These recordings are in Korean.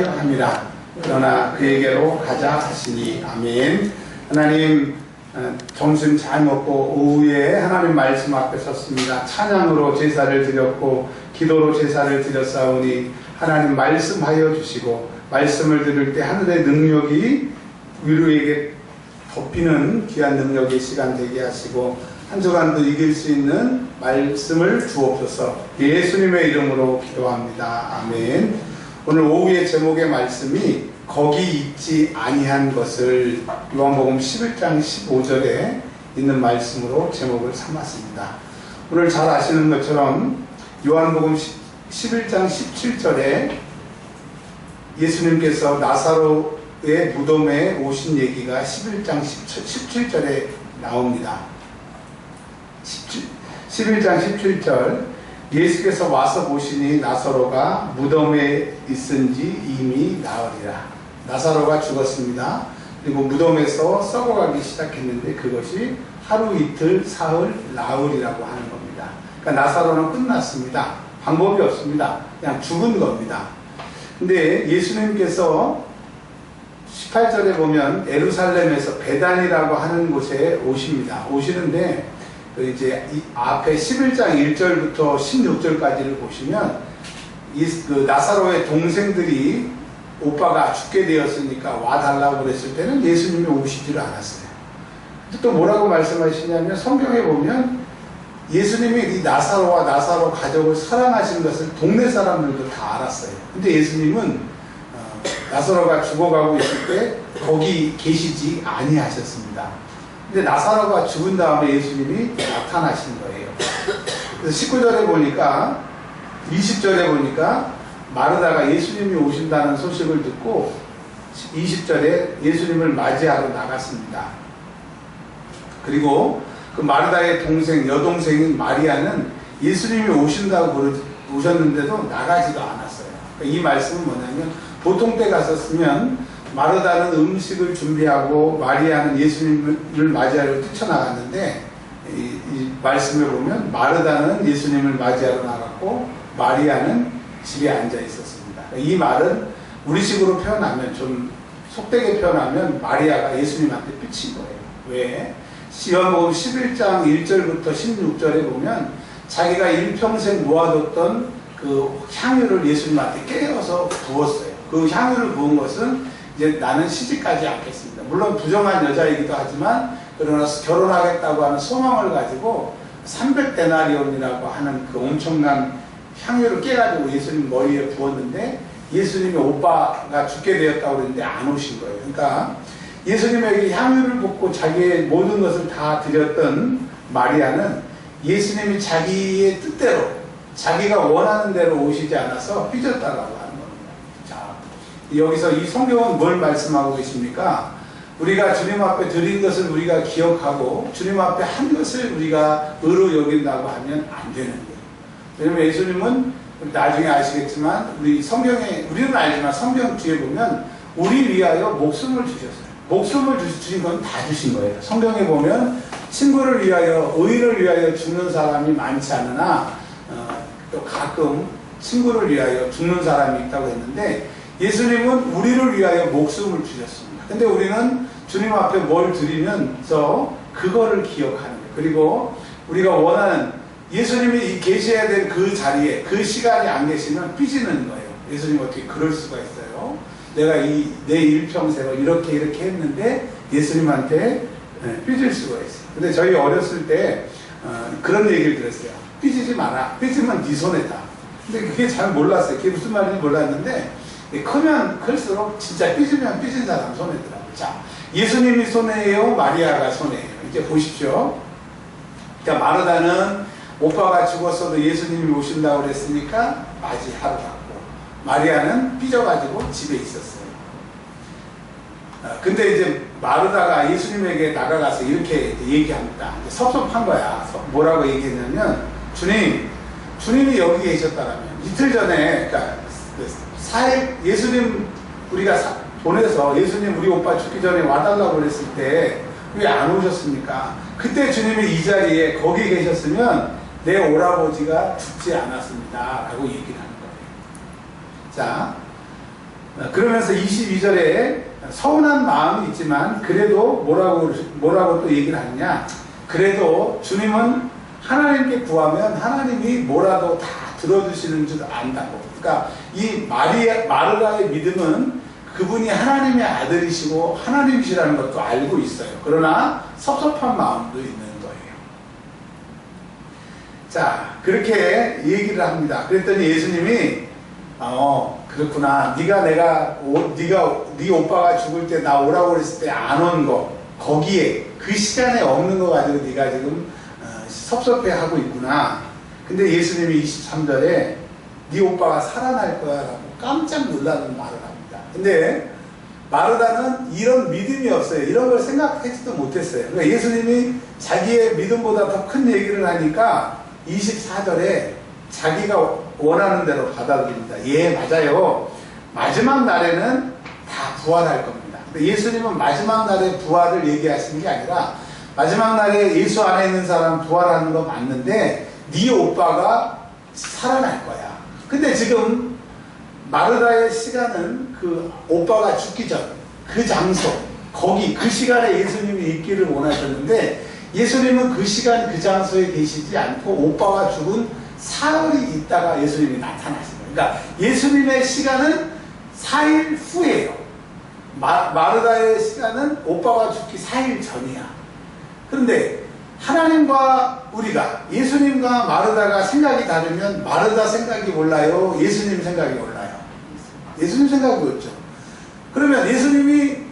합니다. 그러나 그에게로 가자 하시니. 아멘. 하나님, 점심 잘 먹고 오후에 하나님 말씀 앞에 섰습니다. 찬양으로 제사를 드렸고 기도로 제사를 드렸사오니 하나님 말씀하여 주시고, 말씀을 들을 때 하늘의 능력이 우리에게 덮이는 귀한 능력의 시간 되게 하시고, 한 주간도 이길 수 있는 말씀을 주옵소서. 예수님의 이름으로 기도합니다. 아멘. 오늘 오후의 제목의 말씀이 거기 있지 아니한 것을, 요한복음 11장 15절에 있는 말씀으로 제목을 삼았습니다. 오늘 잘 아시는 것처럼 요한복음 11장 17절에 예수님께서 나사로의 무덤에 오신 얘기가 11장 17절에 나옵니다. 11장 17절, 예수께서 와서 보시니 나사로가 무덤에 있은지 이미 나으리라. 나사로가 죽었습니다. 그리고 무덤에서 썩어가기 시작했는데 그것이 하루 이틀 사흘 나으리라고 하는 겁니다. 그러니까 나사로는 끝났습니다. 방법이 없습니다. 그냥 죽은 겁니다. 근데 예수님께서 18절에 보면 예루살렘에서 베단이라고 하는 곳에 오십니다. 오시는데 이제 이 앞에 11장 1절부터 16절까지를 보시면 그 나사로의 동생들이 오빠가 죽게 되었으니까 와달라고 그랬을 때는 예수님이 오시지를 않았어요. 또 뭐라고 말씀하시냐면, 성경에 보면 예수님이 이 나사로와 나사로 가족을 사랑하시는 것을 동네 사람들도 다 알았어요. 근데 예수님은 나사로가 죽어가고 있을 때 거기 계시지 아니하셨습니다. 근데 나사로가 죽은 다음에 예수님이 나타나신 거예요. 그래서 19절에 보니까, 20절에 보니까 마르다가 예수님이 오신다는 소식을 듣고 20절에 예수님을 맞이하러 나갔습니다. 그리고 그 마르다의 동생, 여동생인 마리아는 예수님이 오신다고 오셨는데도 나가지도 않았어요. 이 말씀은 뭐냐면, 보통 때 갔었으면 마르다는 음식을 준비하고 마리아는 예수님을 맞이하러 뛰쳐나갔는데, 이 말씀을 보면 마르다는 예수님을 맞이하러 나갔고 마리아는 집에 앉아 있었습니다. 이 말은 우리식으로 표현하면, 좀 속되게 표현하면 마리아가 예수님한테 삐친 거예요. 왜? 요한복음 11장 1절부터 16절에 보면 자기가 일평생 모아뒀던 그 향유를 예수님한테 깨어서 부었어요. 그 향유를 부은 것은 이제 나는 시집가지 않겠습니다. 물론 부정한 여자이기도 하지만, 그러나 결혼하겠다고 하는 소망을 가지고 300데나리온이라고 하는 그 엄청난 향유를 깨가지고 예수님 머리에 부었는데, 예수님이 오빠가 죽게 되었다고 그랬는데 안 오신 거예요. 그러니까 예수님에게 향유를 붓고 자기의 모든 것을 다 드렸던 마리아는 예수님이 자기의 뜻대로, 자기가 원하는 대로 오시지 않아서 삐졌다라고 하는 겁니다. 자, 여기서 이 성경은 뭘 말씀하고 계십니까? 우리가 주님 앞에 드린 것을 우리가 기억하고 주님 앞에 한 것을 우리가 의로 여긴다고 하면 안 되는 거예요. 왜냐면 예수님은 나중에 아시겠지만, 우리는 알지만 성경 뒤에 보면 우리 위하여 목숨을 주셨어요. 목숨을 주신 건 다 주신 거예요. 성경에 보면 친구를 위하여, 의인을 위하여 죽는 사람이 많지 않으나 또 가끔 친구를 위하여 죽는 사람이 있다고 했는데, 예수님은 우리를 위하여 목숨을 주셨습니다. 근데 우리는 주님 앞에 뭘 드리면서 그거를 기억하는 거예요. 그리고 우리가 원하는, 예수님이 계셔야 될 그 자리에, 그 시간이 안 계시면 삐지는 거예요. 예수님 어떻게 그럴 수가 있어요? 내가 내 일평생을 이렇게 했는데 예수님한테 삐질 수가 있어요. 근데 저희 어렸을 때 그런 얘기를 들었어요. 삐지지 마라. 삐지면 네 손해다. 근데 그게 잘 몰랐어요. 그게 무슨 말인지 몰랐는데, 크면 클수록 진짜 삐지면 삐진 사람 손해더라고요. 자, 예수님이 손해예요? 마리아가 손해예요? 이제 보십시오. 자, 마르다는 오빠가 죽었어도 예수님이 오신다고 그랬으니까 맞이하러 갔고, 마리아는 삐져가지고 집에 있었어요. 근데 이제 마르다가 예수님에게 다가가서 이렇게 얘기합니다. 섭섭한 거야. 뭐라고 얘기했냐면, 주님이 여기 계셨다라면, 이틀 전에, 그러니까 4일 예수님 우리가 보내서 예수님 우리 오빠 죽기 전에 와달라고 그랬을 때 왜 안 오셨습니까? 그때 주님이 이 자리에 거기 계셨으면 내 오라버지가 죽지 않았습니다 라고 얘기를 하는 거예요. 자, 그러면서 22절에 서운한 마음이 있지만 그래도 뭐라고 또 얘기를 하느냐. 그래도 주님은 하나님께 구하면 하나님이 뭐라도 다 들어주시는 줄 안다고. 그러니까 이 마르다의 믿음은 그분이 하나님의 아들이시고 하나님이시라는 것도 알고 있어요. 그러나 섭섭한 마음도 있는 거예요. 자, 그렇게 얘기를 합니다. 그랬더니 예수님이 그렇구나. 네 오빠가 죽을 때 나 오라고 그랬을 때 안 온 거, 거기에 그 시간에 없는 거 가지고 네가 지금 섭섭해하고 있구나. 근데 예수님이 23절에 네 오빠가 살아날 거야 라고 깜짝 놀라는 말을 합니다. 근데 마르다는 이런 믿음이 없어요. 이런 걸 생각하지도 못했어요. 그러니까 예수님이 자기의 믿음보다 더 큰 얘기를 하니까 24절에 자기가 원하는 대로 받아들입니다. 예, 맞아요. 마지막 날에는 다 부활할 겁니다. 예수님은 마지막 날에 부활을 얘기하시는 게 아니라 마지막 날에 예수 안에 있는 사람 부활하는 거 맞는데 네 오빠가 살아날 거야. 근데 지금 마르다의 시간은 그 오빠가 죽기 전 그 장소, 거기 그 시간에 예수님이 있기를 원하셨는데 예수님은 그 시간 그 장소에 계시지 않고 오빠가 죽은 사흘이 있다가 예수님이 나타나신 거예요. 그러니까 예수님의 시간은 4일 후예요. 마르다의 시간은 오빠가 죽기 4일 전이야. 그런데 하나님과 우리가, 예수님과 마르다가 생각이 다르면 마르다 생각이 올라요? 예수님 생각이 올라요? 예수님 생각이 올죠. 그러면 예수님이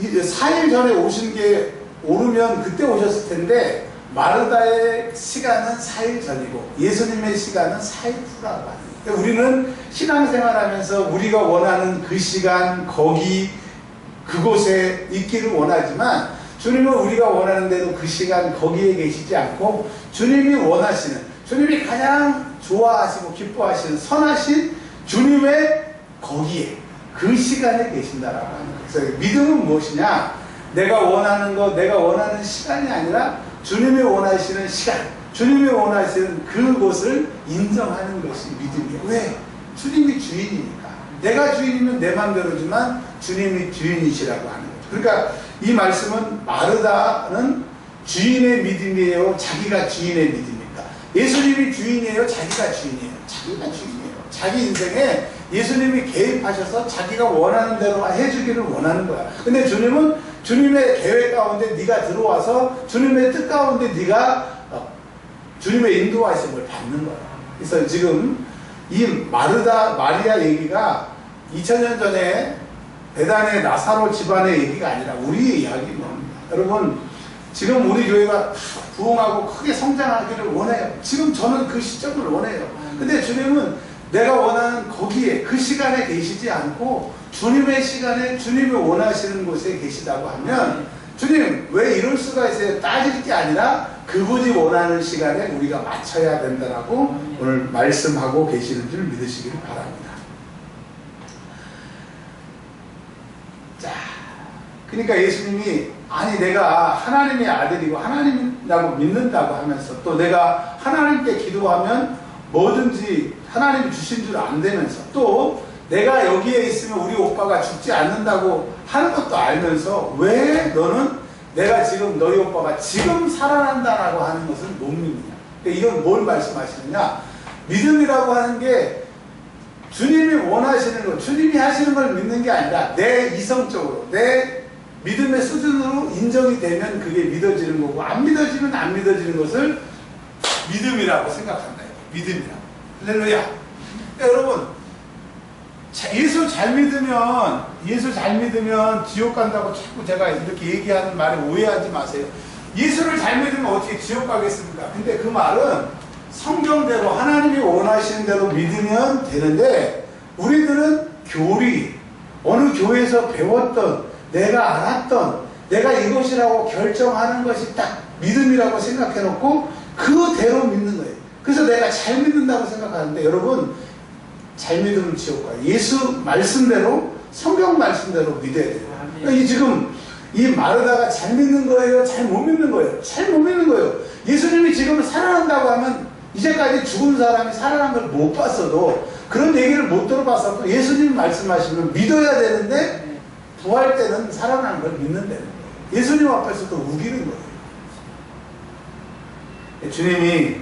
4일 전에 오신 게 오르면 그때 오셨을 텐데 마르다의 시간은 4일 전이고 예수님의 시간은 4일 후라고 합니다. 그러니까 우리는 신앙생활하면서 우리가 원하는 그 시간, 거기, 그곳에 있기를 원하지만 주님은 우리가 원하는 대로 그 시간, 거기에 계시지 않고 주님이 원하시는, 주님이 가장 좋아하시고 기뻐하시는 선하신 주님의 거기에, 그 시간에 계신다라고 하는 거예요. 그래서 믿음은 무엇이냐? 내가 원하는 것, 내가 원하는 시간이 아니라 주님이 원하시는 시간, 주님이 원하시는 그곳을 인정하는 것이 믿음이에요. 왜? 주님이 주인이니까. 내가 주인이면 내 맘대로지만 주님이 주인이시라고 하는 거죠. 그러니까 이 말씀은 마르다는 주인의 믿음이에요? 자기가 주인의 믿음입니까? 예수님이 주인이에요? 자기가 주인이에요? 자기가 주인이에요. 자기 인생에 예수님이 개입하셔서 자기가 원하는 대로 해주기를 원하는 거야. 근데 주님은 주님의 계획 가운데 네가 들어와서 주님의 뜻 가운데 네가 주님의 인도하심을 받는 거야. 그래서 지금 이 마리아 얘기가 2000년 전에 베단의 나사로 집안의 얘기가 아니라 우리의 이야기인 겁니다. 여러분, 지금 우리 교회가 부흥하고 크게 성장하기를 원해요. 지금 저는 그 시점을 원해요. 근데 주님은 내가 원하는 거기에 그 시간에 계시지 않고 주님의 시간에 주님이 원하시는 곳에 계시다고 하면 주님 왜 이럴 수가 있어요? 따질 게 아니라 그분이 원하는 시간에 우리가 맞춰야 된다라고 오늘 말씀하고 계시는 줄 믿으시기를 바랍니다. 자, 그러니까 예수님이 아니 내가 하나님의 아들이고 하나님이라고 믿는다고 하면서 또 내가 하나님께 기도하면 뭐든지 하나님이 주신 줄 안되면서 또 내가 여기에 있으면 우리 오빠가 죽지 않는다고 하는 것도 알면서 왜 너는 내가 지금 너희 오빠가 지금 살아난다라고 하는 것을 못 믿느냐. 그러니까 이건 뭘 말씀하시느냐. 믿음이라고 하는 게 주님이 원하시는 것, 주님이 하시는 걸 믿는 게 아니라 내 이성적으로 내 믿음의 수준으로 인정이 되면 그게 믿어지는 거고 안 믿어지면 안 믿어지는 것을 믿음이라고 생각한다. 믿음이라고. 할렐루야. 그러니까 여러분 예수 잘 믿으면 지옥 간다고 자꾸 제가 이렇게 얘기하는 말에 오해하지 마세요. 예수를 잘 믿으면 어떻게 지옥 가겠습니까? 근데 그 말은 성경대로 하나님이 원하시는 대로 믿으면 되는데 우리들은 교리, 어느 교회에서 배웠던 내가 알았던 내가 이것이라고 결정하는 것이 딱 믿음이라고 생각해놓고 그대로 믿는 거예요. 그래서 내가 잘 믿는다고 생각하는데 여러분 잘 믿으면 지옥 가요. 예수 말씀대로 성경 말씀대로 믿어야 돼요. 그러니까 지금 이 마르다가 잘 믿는 거예요? 잘 못 믿는 거예요? 잘 못 믿는 거예요. 예수님이 지금 살아난다고 하면 이제까지 죽은 사람이 살아난 걸 못 봤어도 그런 얘기를 못 들어봤었고 예수님 말씀하시면 믿어야 되는데 부활 때는 살아나는 걸 믿는다는 거예요. 예수님 앞에서도 우기는 거예요. 주님이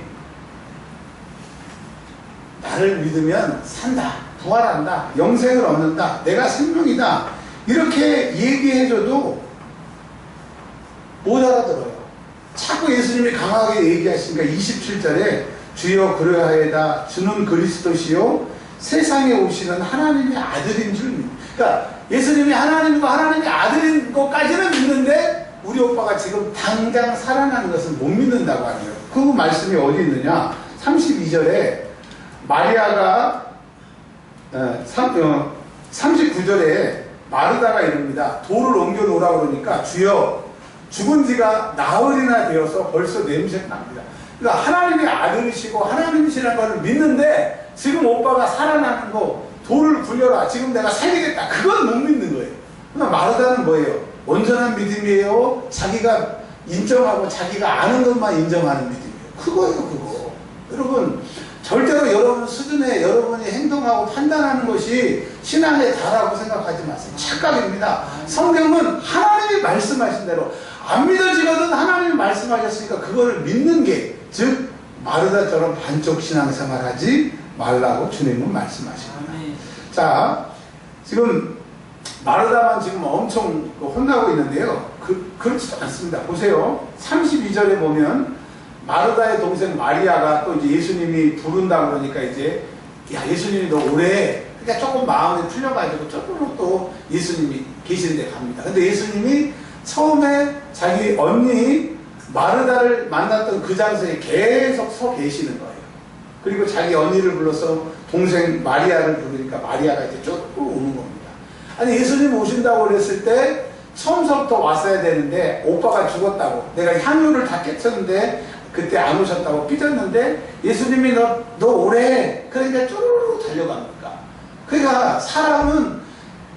나를 믿으면 산다, 부활한다, 영생을 얻는다, 내가 생명이다 이렇게 얘기해줘도 못 알아들어요. 자꾸 예수님이 강하게 얘기하시니까 27절에 주여 그러하여다 주는 그리스도시요 세상에 오시는 하나님의 아들인 줄 믿는. 그러니까 예수님이 하나님과 하나님의 아들인 것까지는 믿는데 우리 오빠가 지금 당장 살아나는 것을 못 믿는다고 하네요. 그 말씀이 어디 있느냐? 32절에 마리아가 39절에 마르다가 이릅니다. 돌을 옮겨 놓으라고 그러니까 주여 죽은 지가 나흘이나 되어서 벌써 냄새가 납니다. 그러니까 하나님의 아들이시고 하나님이시라는 걸 믿는데 지금 오빠가 살아나는 거 돌을 굴려라 지금 내가 살리겠다 그건 못 믿는 거예요. 그러니까 마르다는 뭐예요? 온전한 믿음이에요? 자기가 인정하고 자기가 아는 것만 인정하는 믿음이에요. 그거예요 그거. 여러분 절대로 여러분 수준에 여러분이 행동하고 판단하는 것이 신앙의 다라고 생각하지 마세요. 착각입니다. 성경은 하나님이 말씀하신 대로 안 믿어지거든 하나님이 말씀하셨으니까 그거를 믿는 게 즉 마르다처럼 반쪽 신앙생활 하지 말라고 주님은 말씀하십니다. 자 지금 마르다만 지금 엄청 혼나고 있는데요. 그렇지도 않습니다. 보세요. 32절에 보면 마르다의 동생 마리아가 또 이제 예수님이 부른다 그러니까 이제 야 예수님이 너 오래 그러니까 조금 마음이 풀려가지고 조금 또 예수님이 계시는 데 갑니다. 근데 예수님이 처음에 자기 언니 마르다를 만났던 그 장소에 계속 서 계시는 거예요. 그리고 자기 언니를 불러서 동생 마리아를 부르니까 마리아가 이제 조금 오는 겁니다. 아니 예수님 오신다고 그랬을 때 처음서부터 왔어야 되는데 오빠가 죽었다고 내가 향유를 다 깨쳤는데 그때 안 오셨다고 삐졌는데 예수님이 너 오래 그러니까 쭈르르 달려갑니까? 그러니까 사람은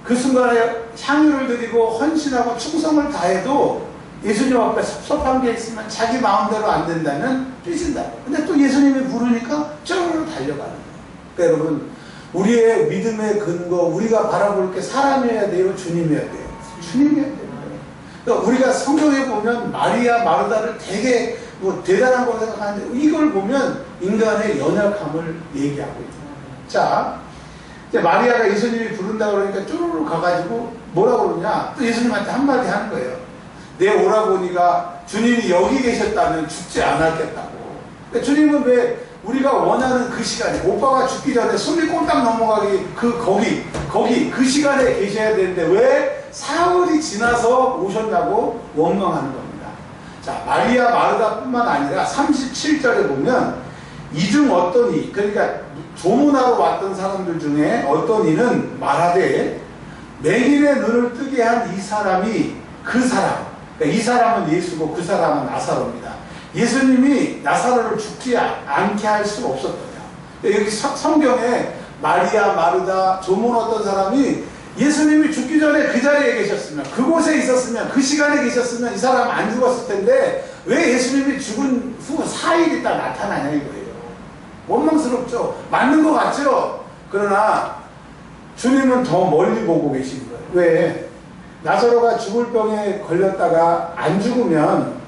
그 순간에 향유를 드리고 헌신하고 충성을 다해도 예수님 앞에 섭섭한 게 있으면 자기 마음대로 안 된다면 삐진다고. 근데 또 예수님이 부르니까 쭈르르 달려가는 거예요. 그러니까 여러분 우리의 믿음의 근거 우리가 바라볼 게 사람이어야 돼요? 주님이어야 돼요? 주님이어야 돼요. 그러니까 우리가 성경에 보면 마리아 마르다를 되게 뭐 대단한 거 생각하는데 이걸 보면 인간의 연약함을 얘기하고 있어요. 자 이제 마리아가 예수님이 부른다 그러니까 쭈루루 가가지고 뭐라고 그러냐 또 예수님한테 한마디 하는 거예요. 내 오라버니가 주님이 여기 계셨다면 죽지 않았겠다고. 그러니까 주님은 왜 우리가 원하는 그 시간에 오빠가 죽기 전에 숨이 꼴딱 넘어가기 거기 그 시간에 계셔야 되는데 왜 사흘이 지나서 오셨냐고 원망하는 겁니다. 자 마리아 마르다뿐만 아니라 37절에 보면 이 중 어떤 이 그러니까 조문하러 왔던 사람들 중에 어떤 이는 말하되 맹인의 눈을 뜨게 한 이 사람이 그 사람 그러니까 이 사람은 예수고 그 사람은 나사로입니다. 예수님이 나사로를 죽지 않게 할 수 없었거든요. 여기 성경에 마리아 마르다 조문 어떤 사람이 예수님이 죽기 전에 그 자리에 계셨으면 그곳에 있었으면 그 시간에 계셨으면 이 사람은 안 죽었을 텐데 왜 예수님이 죽은 후 4일 있다 나타나냐 이거예요. 원망스럽죠. 맞는 것 같죠. 그러나 주님은 더 멀리 보고 계신 거예요. 왜? 나사로가 죽을 병에 걸렸다가 안 죽으면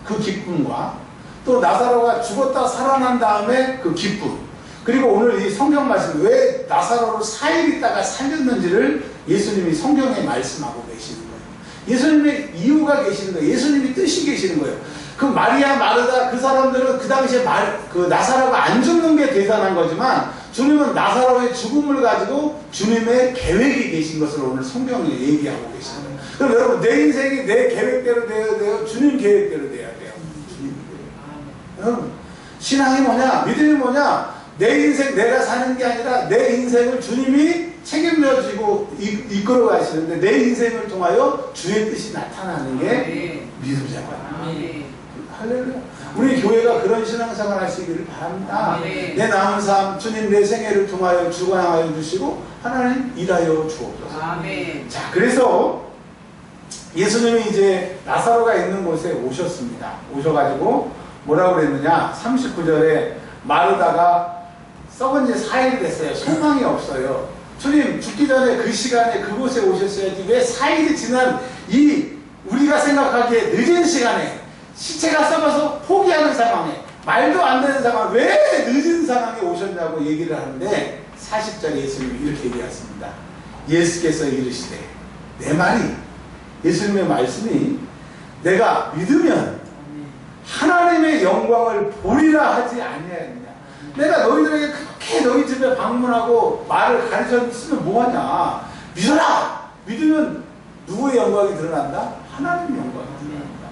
그 기쁨과 또 나사로가 죽었다 살아난 다음에 그 기쁨 그리고 오늘 이 성경 말씀 왜 나사로를 4일 있다가 살렸는지를 예수님이 성경에 말씀하고 계시는 거예요. 예수님의 이유가 계시는 거예요. 예수님이 뜻이 계시는 거예요. 그 마리아 마르다 그 사람들은 그 당시에 그 나사로가 안 죽는 게 대단한 거지만 주님은 나사로의 죽음을 가지고 주님의 계획이 계신 것을 오늘 성경에 얘기하고 계시는 거예요. 그럼 여러분 내 인생이 내 계획대로 되어야 돼요? 주님 계획대로 돼야 돼요? 주님 계획. 여러분 신앙이 뭐냐? 믿음이 뭐냐? 내 인생 내가 사는 게 아니라 내 인생을 주님이 책임져주고 이끌어 가시는데 내 인생을 통하여 주의 뜻이 나타나는 게 믿음이잖아요. 할렐루야. 우리 교회가 그런 신앙생활 하시기를 바랍니다. 내 남은 삶 주님 내 생애를 통하여 주관하여 주시고 하나님 일하여 주옵소서. 자 그래서 예수님이 이제 나사로가 있는 곳에 오셨습니다. 오셔가지고 뭐라고 그랬느냐 39절에 마르다가 썩은 지 4일이 됐어요. 소망이 없어요. 주님, 죽기 전에 그 시간에 그곳에 오셨어야지. 왜 4일이 지난 이 우리가 생각하기에 늦은 시간에 시체가 썩어서 포기하는 상황에 말도 안 되는 상황, 왜 늦은 상황에 오셨냐고 얘기를 하는데 40절에 예수님이 이렇게 얘기하십니다. 예수께서 이르시되, 내 말이, 예수님의 말씀이 내가 믿으면 하나님의 영광을 보리라 하지 아니하느냐. 내가 너희들에게 그렇게 너희 집에 방문하고 말을 가르쳤으면 뭐하냐. 믿어라. 믿으면 누구의 영광이 드러난다? 하나님의 영광이 드러난다.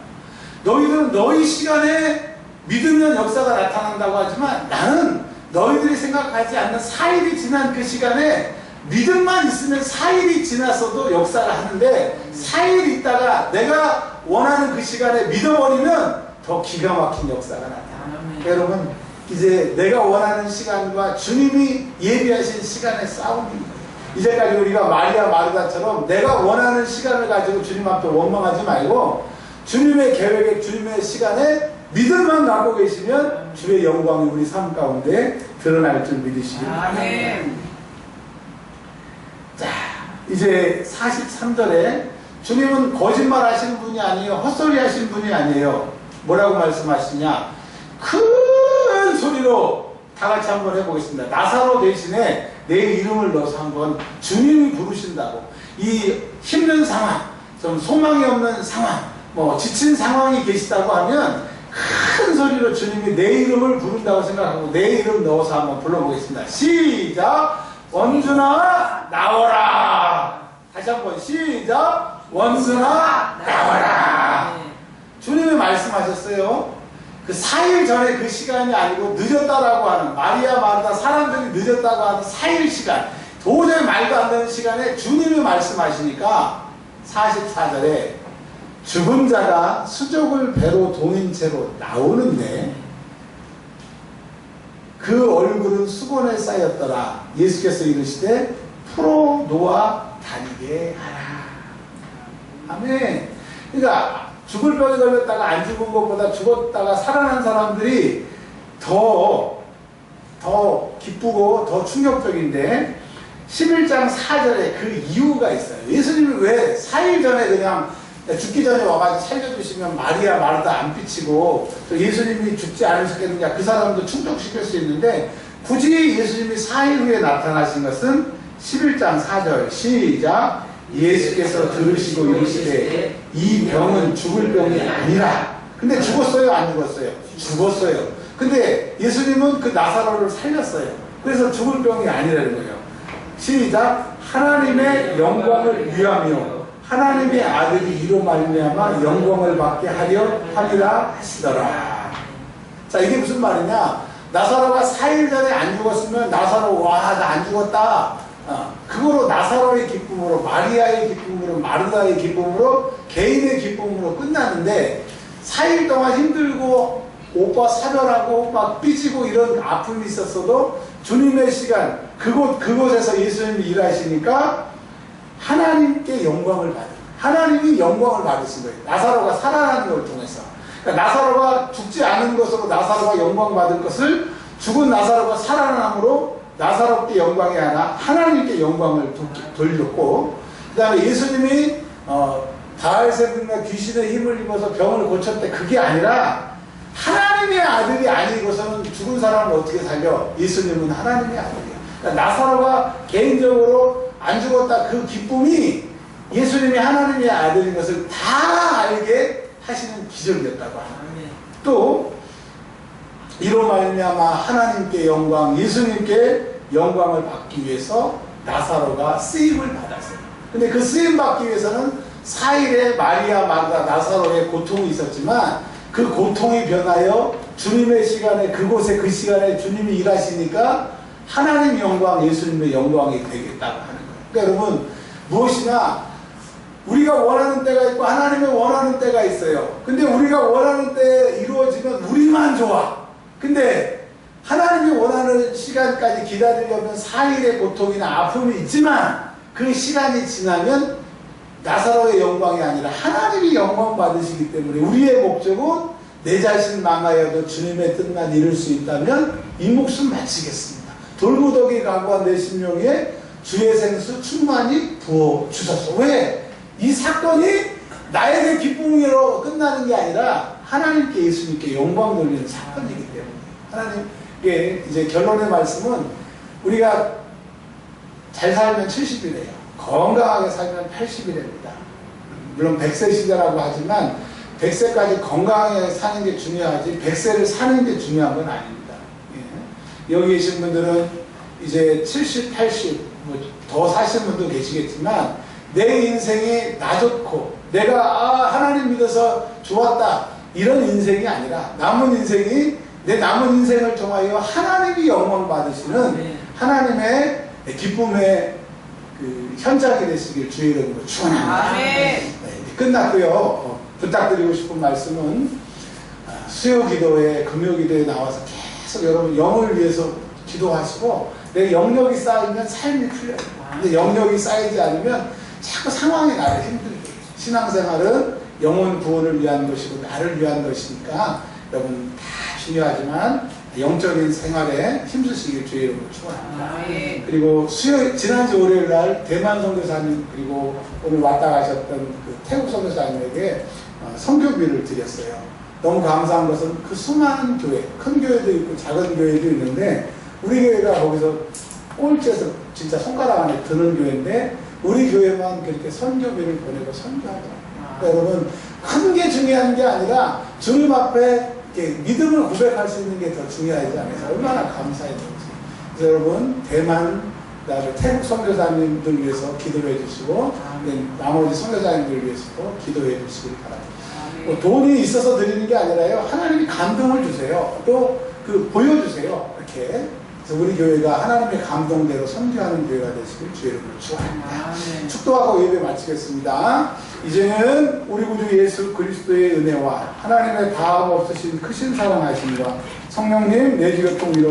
너희들은 너희 시간에 믿으면 역사가 나타난다고 하지만 나는 너희들이 생각하지 않는 4일이 지난 그 시간에 믿음만 있으면 4일이 지났어도 역사를 하는데 4일 있다가 내가 원하는 그 시간에 믿어버리면 더 기가 막힌 역사가 나타납니다. 여러분, 이제 내가 원하는 시간과 주님이 예비하신 시간의 싸움입니다. 이제까지 우리가 마리아 마르다처럼 내가 원하는 시간을 가지고 주님 앞에 원망하지 말고 주님의 계획에 주님의 시간에 믿음만 갖고 계시면 주의 영광이 우리 삶 가운데 드러날 줄 믿으시기 바랍니다. 자, 이제 43절에 주님은 거짓말 하시는 분이 아니에요. 헛소리 하시는 분이 아니에요. 뭐라고 말씀하시냐? 큰 소리로 다 같이 한번 해보겠습니다. 나사로 대신에 내 이름을 넣어서 한번 주님이 부르신다고. 이 힘든 상황, 좀 소망이 없는 상황, 지친 상황이 계시다고 하면 큰 소리로 주님이 내 이름을 부른다고 생각하고 내 이름 넣어서 한번 불러보겠습니다. 시작! 원순아 나와라. 다시 한번 시작. 원순아 나와라. 주님이 말씀하셨어요. 그 4일 전에 그 시간이 아니고 늦었다라고 하는, 마리아 마르다 사람들이 늦었다고 하는 4일 시간, 도저히 말도 안 되는 시간에 주님이 말씀하시니까 44절에 죽은 자가 수족을 배로 동인 채로 나오는데 그 얼굴은 수건에 쌓였더라. 예수께서 이르시되 풀어 놓아 다니게 하라. 아멘. 그러니까 죽을 병에 걸렸다가 안 죽은 것보다 죽었다가 살아난 사람들이 더 기쁘고 더 충격적인데 11장 4절에 그 이유가 있어요. 예수님이 왜 4일 전에 그냥 죽기 전에 와가지고 살려주시면 마리아 마르다 안 삐치고 예수님이 죽지 않으셨겠느냐, 그 사람도 충족시킬 수 있는데 굳이 예수님이 4일 후에 나타나신 것은 11장 4절 시작. 예수께서 들으시고 이르시되 이 병은 죽을 병이 아니라. 근데 죽었어요 안 죽었어요? 죽었어요. 근데 예수님은 그 나사로를 살렸어요. 그래서 죽을 병이 아니라는 거예요. 시작. 하나님의 영광을 위하며 하나님의 아들이 이로 말미암아 영광을 받게 하려 함이라 하시더라. 자, 이게 무슨 말이냐? 나사로가 4일 전에 안 죽었으면 나사로 와 나 안 죽었다, 그거로 나사로의 기쁨으로, 마리아의 기쁨으로, 마르다의 기쁨으로, 개인의 기쁨으로 끝나는데 4일 동안 힘들고 오빠 사별하고 막 삐지고 이런 아픔이 있었어도 주님의 시간, 그곳에서 예수님이 일하시니까 하나님께 영광을 받은, 하나님이 영광을 받으신 거예요. 나사로가 살아나는 걸 통해서. 그러니까 나사로가 죽지 않은 것으로 나사로가 영광 받을 것을 죽은 나사로가 살아남으로 나사로께 영광이 아니라 하나님께 영광을 돌렸고, 그 다음에 예수님이 바알세불과 귀신의 힘을 입어서 병을 고쳤대. 그게 아니라 하나님의 아들이 아니고서는 죽은 사람을 어떻게 살려? 예수님은 하나님의 아들이야. 그러니까 나사로가 개인적으로 안 죽었다, 그 기쁨이 예수님이 하나님의 아들인 것을 다 알게 하시는 기적이었다고 합니다. 또 이로 말미암아 하나님께 영광, 예수님께 영광을 받기 위해서 나사로가 쓰임을 받았어요. 근데 그 쓰임 받기 위해서는 4일에 마리아 마르다 나사로의 고통이 있었지만 그 고통이 변하여 주님의 시간에, 그곳에 그 시간에 주님이 일하시니까 하나님 영광, 예수님의 영광이 되겠다고 하는 거예요. 그러니까 여러분, 무엇이나 우리가 원하는 때가 있고 하나님의 원하는 때가 있어요. 근데 우리가 원하는 때에 이루어지면 우리만 좋아. 근데 하나님이 원하는 시간까지 기다리려면 4일의 고통이나 아픔이 있지만 그 시간이 지나면 나사로의 영광이 아니라 하나님이 영광 받으시기 때문에 우리의 목적은 내 자신 망하여도 주님의 뜻만 이룰 수 있다면 이 목숨 바치겠습니다. 돌무더기 가구한 내 심령에 주의 생수 충만히 부어 주소서. 왜? 이 사건이 나에게 기쁨으로 끝나는 게 아니라 하나님께 예수님께 영광 돌리는 사건이기 때문에 하나님께 이제 결론의 말씀은 우리가 잘 살면 70이래요. 건강하게 살면 80이랍니다. 물론 100세 시대라고 하지만 100세까지 건강하게 사는 게 중요하지 100세를 사는 게 중요한 건 아닙니다. 예. 여기 계신 분들은 이제 70, 80, 뭐 더 사신 분도 계시겠지만 내 인생이 나 좋고 내가 하나님 믿어서 좋았다 이런 인생이 아니라 남은 인생이 내 남은 인생을 통하여 하나님이 영광 받으시는 하나님의 기쁨의 그 현장이 되시길 주의 이름으로 축원합니다. 네, 끝났고요. 부탁드리고 싶은 말씀은 수요 기도에 금요 기도에 나와서 계속 여러분 영을 위해서 기도하시고 내 영역이 쌓이면 삶이 풀려요. 근데 영역이 쌓이지 않으면 자꾸 상황이 나를 힘들게 해요. 신앙생활은 영혼 구원을 위한 것이고 나를 위한 것이니까 여러분 다 중요하지만 영적인 생활에 힘쓰시길 주의 이름으로 축원합니다. 그리고 지난주 월요일 날 대만 선교사님 그리고 오늘 왔다 가셨던 그 태국 선교사님에게 선교비를 드렸어요. 너무 감사한 것은 그 수많은 교회, 큰 교회도 있고 작은 교회도 있는데 우리 교회가 거기서 꼴찌에서 진짜 손가락 안에 드는 교회인데 우리 교회만 그렇게 선교비를 보내고 선교하더라고요. 그러니까 여러분 큰 게 중요한 게 아니라 주님 앞에 믿음을 고백할 수 있는 게 더 중요하지 않아서 얼마나 감사해요. 그래서 여러분 대만 그다음에 태국 선교사님들 위해서 기도해 주시고 나머지 선교사님들 위해서도 기도해 주시길 바랍니다. 뭐 돈이 있어서 드리는 게 아니라요 하나님이 감동을 주세요. 또 그 보여주세요. 이렇게 그래서 우리 교회가 하나님의 감동대로 선교하는 교회가 되시길 주의 이름으로 축원합니다. 축도하고 예배 마치겠습니다. 이제는 우리 구주 예수 그리스도의 은혜와 하나님의 다함 없으신 크신 사랑하심과 성령님 내주교통 위로